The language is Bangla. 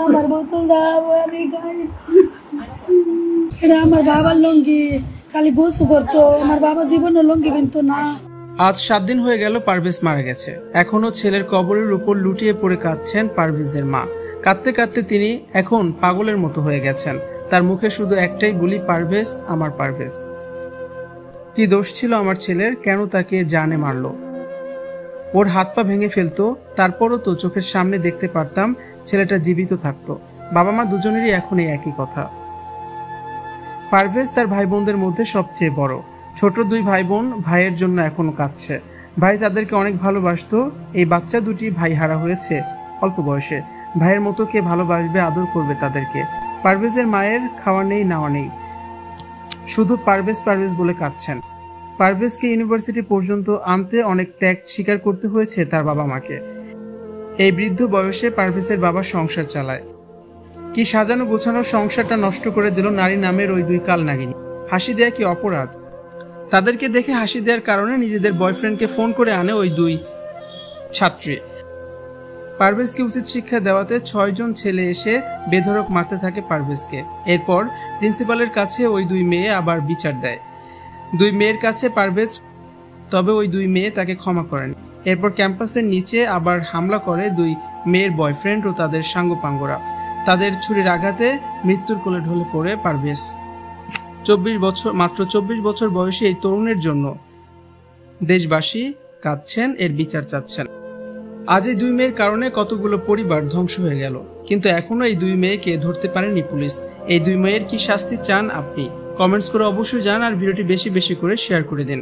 আমার বোতল দাও, আমি খাই। এটা আমার বাবার লুঙ্গি, খালি গোসু করতো, আমার বাবা জীবনে লুঙ্গি বিনতো না। আজ 7 দিন হয়ে গেল পারভেজ মারা গেছে। এখনো ছেলের কবরের উপর লুটিয়ে পড়ে কাঁদছেন পারভেজের মা। কাঁদতে কাঁদতে তিনি এখন পাগলের মতো হয়ে গেছেন। তার মুখে শুধু একটাই বলি, পারভেজ, আমার পারভেজ। কি দোষ ছিল আমার ছেলের? কেন তাকে জানে মারলো? ওর হাত পা ভেঙে ফেলতো, তারপরও তো চোখের সামনে দেখতে পারতাম ছেলেটা জীবিত থাকতো। বাবা মা দুজনেরই এখন এই একই কথা। পারভেজ তার ভাই বোনদের মধ্যে সবচেয়ে বড়। ছোট 2 ভাই বোন ভাইয়ের জন্য এখনো কাঁদছে। ভাই তাদেরকে অনেক ভালোবাসতো। এই বাচ্চা দুটি ভাই হারা হয়েছে অল্প বয়সে। ভাইয়ের মতো কে ভালোবাসবে, আদর করবে তাদেরকে? পারভেজের মায়ের খাওয়া নেই, নাওয়া নেই, শুধু পারভেজ পারভেজ বলে কাঁদছেন। পারভেজকে ইউনিভার্সিটি পর্যন্ত আনতে অনেক ত্যাগ স্বীকার করতে হয়েছে তার বাবা মাকে। এই বৃদ্ধ বয়সে পারভেজের বাবা সংসার চালায়। কি সাজানো গোছানো সংসারটা নষ্ট করে দিল নারী নামের ওই 2 কালনাগিনী। হাসি দেয়া কি অপরাধ? তাদেরকে দেখে হাসি দেওয়ার কারণে নিজেদের বয়ফ্রেন্ডকে ফোন করে আনে ওই 2 ছাত্রী। পারভেজকে উচিত শিক্ষা দেওয়াতে 6 জন ছেলে এসে বেধড়ক মারতে থাকে পারভেজকে। এরপর প্রিন্সিপালের কাছে ওই 2 মেয়ে আবার বিচার দেয়। 2 মেয়ের কাছে পারভেজ, তবে ওই 2 মেয়ে তাকে ক্ষমা করেন। এরপর ক্যাম্পাসের নিচে আবার হামলা করে 2 মেয়ের বয়ফ্রেন্ড ও তাদের সাঙ্গপাঙ্গরা। তাদের ছুরির আঘাতে মৃত্যুর কোলে ঢলে পড়ে পারভেজ। মাত্র 24 বছর বয়সী এই তরুণের জন্য দেশবাসী কাঁদছেন, এর বিচার চাচ্ছেন। আজ এই 2 মেয়ের কারণে কতগুলো পরিবার ধ্বংস হয়ে গেল, কিন্তু এখনো এই 2 মেয়েকে ধরতে পারেনি পুলিশ। এই 2 মেয়ের কি শাস্তি চান আপনি? কমেন্টস করে অবশ্যই জানান, আর ভিডিওটি বেশি বেশি করে শেয়ার করে দিন।